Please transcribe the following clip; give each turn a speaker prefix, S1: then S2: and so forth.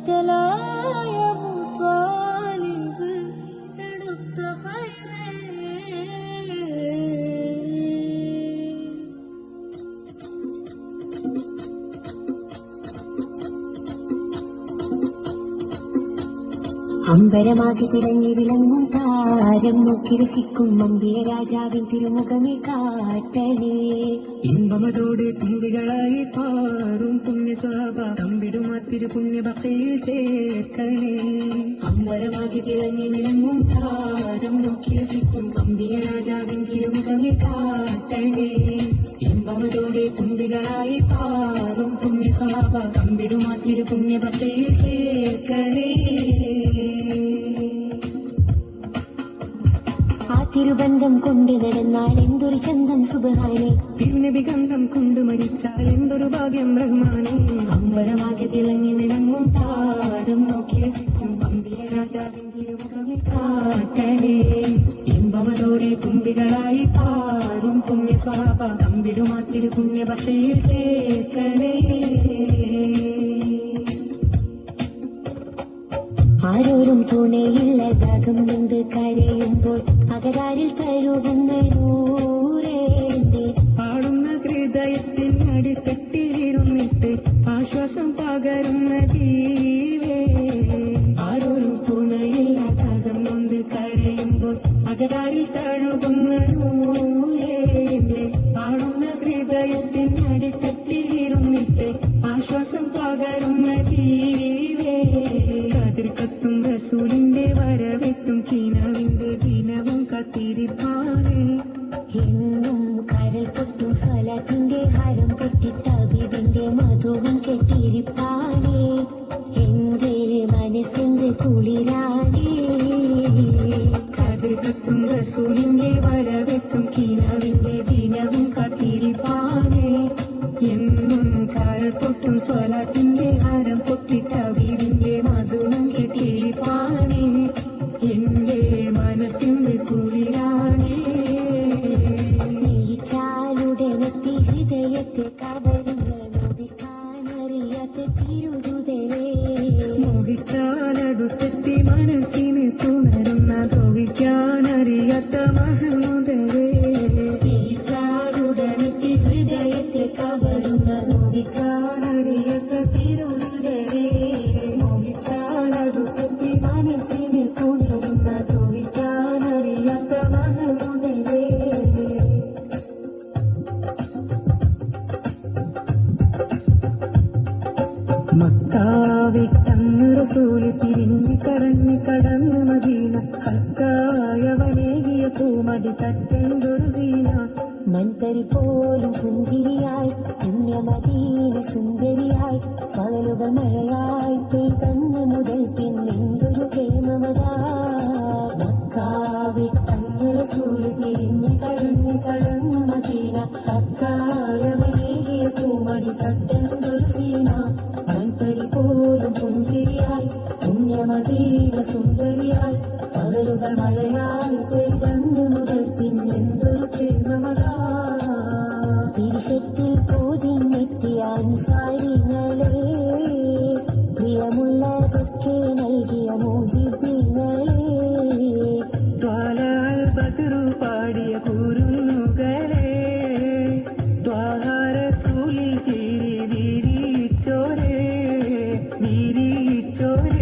S1: കറ്റലായ മുത്വാലിബ് എടുത്ത അമ്പരമാകി തിളങ്ങി വിളങ്ങും താരം നോക്കി രസിക്കും അമ്പിയ രാജാവിൻ തിരുമുഖമേ കാട്ടണേ.
S2: ഇമ്പമതോട് തുമ്പികളായി പാറും പുണ്യസ്വഭാവ തമ്പിടും ആ തിരുപുണ്യഭക്തിയിൽ ചേർക്കണേ.
S1: അമ്പരമാകി തിളങ്ങി വിളങ്ങും താരം നോക്കി രസിക്കും അമ്പിയ രാജാവിൻ തിരുമുഖമേ കാട്ടണേ. ഇമ്പമതോടെ തുമ്പികളായി പാറും പുണ്യസ്വഭാവ തമ്പിടും ആ തിരുപുണ്യഭക്തിയിൽ ചേർക്കണേ. ആ തിരുബന്ധം കൊണ്ട് നടന്നാൽ എന്തൊരു ചന്തം സുബ്ഹാനേ.
S2: തിരുനബിഗന്ധം കൊണ്ട് മരിച്ചാൽ എന്തൊരു ഭാഗ്യം റഹ്മാനേ.
S1: അമ്പരമാകെ തിളങ്ങി വിളങ്ങും താരം നോക്കി രസിക്കും അമ്പിയ രാജാവിൻ തിരുമുഖമേ കാട്ടണേ. ഇമ്പമതോടെ തുമ്പികളായി പാറും പുണ്യസ്വഭാവ തമ്പിടും ആ തിരുപുണ്യഭക്തിയിൽ ചേർക്കണേ. ആരോരും തുണയില്ലതാകും നിന്ന് കരയുമ്പോൾ അകതാരിൽ തഴുകുന്ന നൂറേന്റെ
S2: പാടുന്ന ഹൃദയത്തിൻ അടിത്തട്ടിലിരുന്നിട്ട് ആശ്വാസം പകരുന്ന ജീവേ.
S1: ആരോരും തുണയില്ലതാകും നിന്ന് കരയുമ്പോൾ അകതാരിൽ തഴുകുന്ന നൂറേന്റെ
S2: പാടുന്ന ഹൃദയത്തിൻ അടിത്തട്ടിലിരുന്നിട്ട് ആശ്വാസം പകരുന്ന ജീവേ. കതിർക്കത്തും റസൂലിന്റെ വരവെത്തും കിനാവിന്റെ ദിനവും കത്തിരിപ്പാണ്.
S1: എന്നും കരൽ പൊട്ടും സ്വലാത്തിന്റെ ഹരം പൊട്ടി തബീബിന്റെ മധുവും കെട്ടിരിപ്പാണേ. എന്റെ മനസ്സിന്റെ കുളിരാണേ.
S2: കതിർക്കത്തും റസൂലിന്റെ വരവെത്തും കിനാവിന്റെ ദിനവും കത്തിരിപ്പാണ്. എന്നും കരൽ പൊട്ടും സ്വലാത്തിന്റെ ഹരം പൊട്ടി തബീബിന്റെ മധുവും കെട്ടിരിപ്പാണ്. എന്റെ മനസ്സിന്റെ കുളിരാണേ.
S1: സ്നേഹിച്ചാലുടനെത്തി ഹൃദയത്തെ കവരുന്ന നോവിക്കാനറിയാത്ത തിരുതുതരേ.
S2: മോഹിച്ചാലടുത്തെത്തി മനസ്സിന് തുണരുന്ന ദ്രോഹിക്കാനറിയാത്ത മഹമുദരേ.
S1: സ്നേഹിച്ചാലുടനെത്തി ഹൃദയത്തെ കവരുന്ന നോവിക്കാനറിയാത്ത തിരുതുതരേ. മോഹിച്ചാലടുത്തെത്തി മനസ്സിന് തുണരുന്ന ദ്രോഹിക്കാനറിയാത്ത മഹമുദരേ.
S2: മക്കാവിട്ടന്ന് റസൂല് തിരിഞ്ഞു കറങ്ങി കടന്ന് മദീന. ഹക്കായവനേകിയ പൂമടി തട്ടെന്തൊരു സീന.
S1: മൺതരി പോലും പുഞ്ചിരിയായി പുണ്യമദീന സുന്ദരിയായി പകലുകൾ മഴയായി പെയ്തന്ന് മുതൽ പിന്നെന്തൊരു പ്രേമമതാ. മക്കാവിട്ടന്ന് റസൂല് തിരിഞ്ഞു കറങ്ങി കടന്ന് മദീന. ഹക്കായവനേകിയ പൂമടി തട്ടെന്തൊരു സീന. മൺതരി പോലും പുഞ്ചിരിയായി പുണ്യമദീന സുന്ദരിയായി പകലുകൾ മഴയായി പെയ്തന്ന് മുതൽ പിന്നെന്തൊരു പ്രേമമതാ. പിരിശത്തിൽ പോതിഞ്ഞെത്തിയ അൻസാരിങ്ങളെ പ്രിയമുള്ളതൊക്കെ നൽകിയ മോഹിബിങ്ങളെ.
S2: ത്വാലഅൽ ബദ്റു പാടിയ കുരുന്നുകളെ. ത്വാഹ റസൂലിൽ ചിരി വിരിച്ചോരേ വിരിച്ചോരേ.